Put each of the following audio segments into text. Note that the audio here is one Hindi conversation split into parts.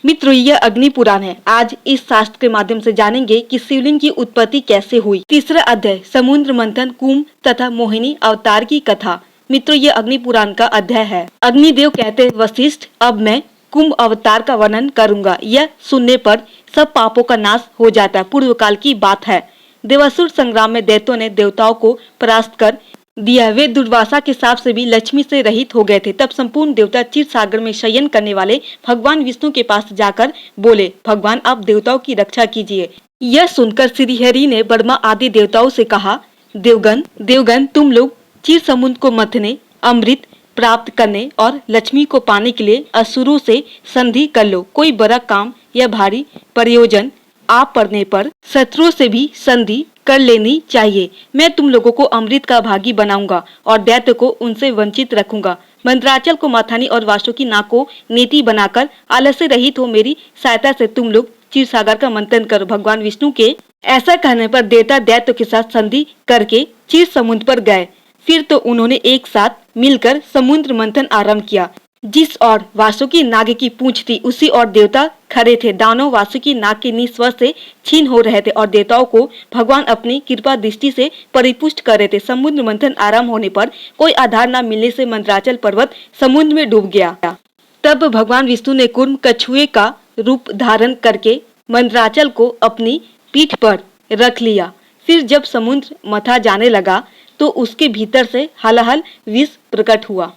मित्रों, यह अग्नि पुराण है। आज इस शास्त्र के माध्यम से जानेंगे कि शिवलिंग की उत्पत्ति कैसे हुई। तीसरा अध्याय समुद्र मंथन, कुंभ तथा मोहिनी अवतार की कथा। मित्रों, यह अग्नि पुराण का अध्याय है। अग्निदेव कहते हैं, वशिष्ठ, अब मैं कुंभ अवतार का वर्णन करूंगा। यह सुनने पर सब पापों का नाश हो जाता है। पूर्व काल की बात है। देवासुर संग्राम में दैत्यों ने देवताओं को परास्त कर दिया। वे दुर्वासा के शाप से भी लक्ष्मी से रहित हो गए थे। तब संपूर्ण देवता क्षीर सागर में शयन करने वाले भगवान विष्णु के पास जाकर बोले, भगवान आप देवताओं की रक्षा कीजिए। यह सुनकर श्रीहरि ने ब्रह्मा आदि देवताओं से कहा, देवगण तुम लोग क्षीर समुद्र को मथने, अमृत प्राप्त करने और लक्ष्मी को पाने के लिए असुरों से संधि कर लो। कोई बड़ा काम या भारी प्रयोजन आ पड़ने पर शत्रुओं से भी संधि कर लेनी चाहिए। मैं तुम लोगों को अमृत का भागी बनाऊंगा और दैत्य को उनसे वंचित रखूंगा। मंदराचल को माथानी और वासुकी नाग को नीति बनाकर आलस्य रहित हो मेरी सहायता से तुम लोग क्षीर सागर का मंथन करो। भगवान विष्णु के ऐसा कहने पर देवता दैत्य के साथ संधि करके क्षीर समुद्र पर गए। फिर तो उन्होंने एक साथ मिलकर समुद्र मंथन आरंभ किया। जिस ओर वासुकी नाग की पूंछ थी उसी ओर देवता खड़े थे। दानव वासुकी नाग के निस्वर से छीन हो रहे थे और देवताओं को भगवान अपनी कृपा दृष्टि से परिपुष्ट कर रहे थे। समुद्र मंथन आरंभ होने पर कोई आधार न मिलने से मंदराचल पर्वत समुद्र में डूब गया। तब भगवान विष्णु ने कूर्म कछुए का रूप धारण करके मंदराचल को अपनी पीठ पर रख लिया। फिर जब समुद्र मथा जाने लगा तो उसके भीतर से हलाहल विष प्रकट हुआ।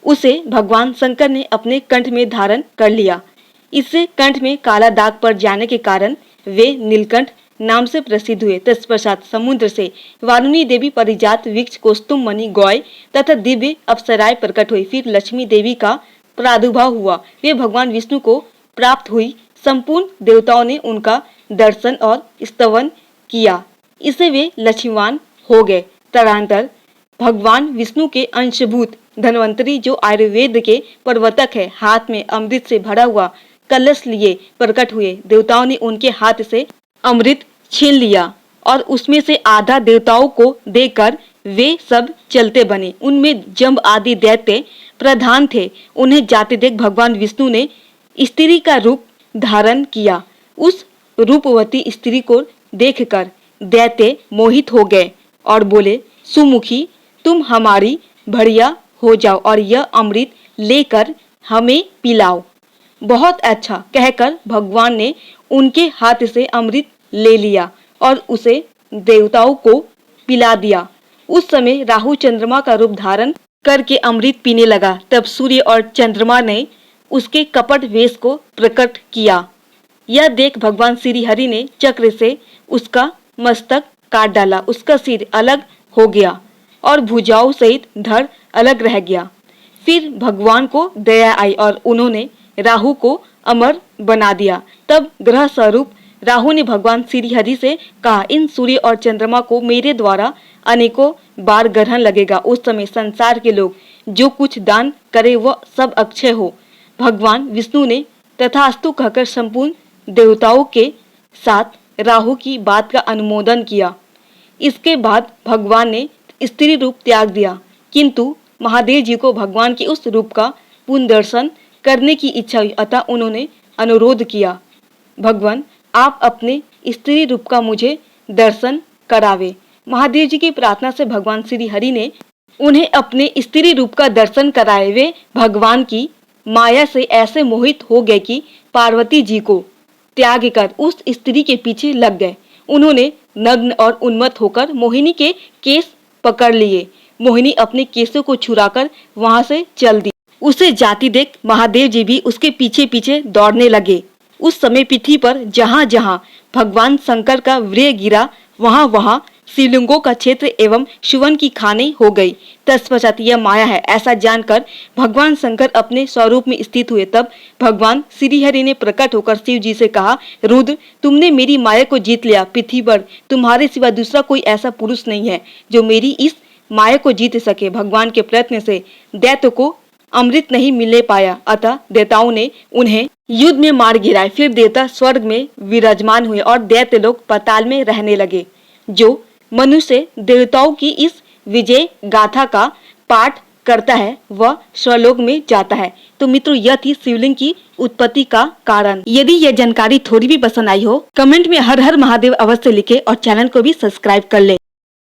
उसे भगवान शंकर ने अपने कंठ में धारण कर लिया। इससे कंठ में काला दाग पड़ जाने के कारण वे नीलकंठ नाम से प्रसिद्ध हुए। तत्पश्चात समुद्र से वारुणी देवी परिजात वृक्ष कौस्तुभ मणि गौय तथा दिव्य अप्सराएं प्रकट हुई। फिर लक्ष्मी देवी का प्रादुर्भाव हुआ। वे भगवान विष्णु को प्राप्त हुई। संपूर्ण देवताओं ने उनका दर्शन और स्तवन किया। इससे वे लक्ष्मीवान हो गए। तदनंतर भगवान विष्णु के अंशभूत धन्वंतरी, जो आयुर्वेद के प्रवर्तक है, हाथ में अमृत से भरा हुआ कलश लिए प्रकट हुए। देवताओं ने उनके हाथ से अमृत छीन लिया और उसमें से आधा देवताओं को देकर वे सब चलते बने। उनमें जंब आदि दैत्य प्रधान थे। उन्हें जाते देख भगवान विष्णु ने स्त्री का रूप धारण किया। उस रूपवती स्त्री को देखकर दैत्य मोहित हो गए और बोले, सुमुखी, तुम हमारी भड़िया हो जाओ और यह अमृत लेकर हमें पिलाओ। बहुत अच्छा कहकर भगवान ने उनके हाथ से अमृत ले लिया और उसे देवताओं को पिला दिया। उस समय राहु चंद्रमा का रूप धारण करके अमृत पीने लगा। तब सूर्य और चंद्रमा ने उसके कपट वेश को प्रकट किया। यह देख भगवान श्री हरि ने चक्र से उसका मस्तक काट डाला। उसका सिर अलग हो गया और भुजाओं सहित धड़ अलग रह गया। फिर भगवान को दया आई और उन्होंने राहु को अमर बना दिया। तब ग्रह स्वरूप राहु ने भगवान श्री हरि से कहा, इन सूर्य और चंद्रमा को मेरे द्वारा अनेकों बार ग्रहण लगेगा। उस समय संसार के लोग जो कुछ दान करे वह सब अक्षय हो। भगवान विष्णु ने तथास्तु कहकर संपूर्ण देवताओं के साथ राहु की बात का अनुमोदन किया। इसके बाद भगवान ने स्त्री रूप त्याग दिया, किंतु महादेव जी को भगवान के उस रूप का पुनः दर्शन करने की इच्छा हुई। अतः उन्होंने अनुरोध किया, भगवान आप अपने स्त्री रूप का मुझे दर्शन करावे। महादेव जी की प्रार्थना से भगवान श्री हरि ने उन्हें अपने स्त्री रूप का दर्शन कराए। वे भगवान की माया से ऐसे मोहित हो गए कि पार्वती जी को त्याग कर उस स्त्री के पीछे लग गए। उन्होंने नग्न और उन्मत्त होकर मोहिनी के केस पकड़ लिए। मोहिनी अपने केसों को छुड़ाकर वहां से चल दी। उसे जाती देख महादेव जी भी उसके पीछे पीछे दौड़ने लगे। उस समय पृथ्वी पर जहाँ जहाँ भगवान शंकर का वीर्य गिरा वहाँ वहाँ शिवलिंगों का क्षेत्र एवं शिवन की खाने हो गई। तत्पश्चात यह माया है ऐसा जानकर भगवान शंकर अपने स्वरूप में स्थित हुए। तब भगवान श्रीहरि ने प्रकट होकर शिव जी से कहा, रुद्र तुमने मेरी माया को जीत लिया। पृथ्वी पर तुम्हारे सिवा दूसरा कोई ऐसा पुरुष नहीं है जो मेरी इस माया को जीत सके। भगवान के प्रयत्न से दैत्य को अमृत नहीं मिलने पाया, अतः देवताओं ने उन्हें युद्ध में मार गिराए। फिर देवता स्वर्ग में विराजमान हुए और दैत्य लोग पाताल में रहने लगे। जो मनुष्य देवताओं की इस विजय गाथा का पाठ करता है वह स्वलोक में जाता है। तो मित्रों यह थी शिवलिंग की उत्पत्ति का कारण। यदि यह जानकारी थोड़ी भी पसंद आई हो, कमेंट में हर हर महादेव अवश्य लिखे और चैनल को भी सब्सक्राइब कर ले।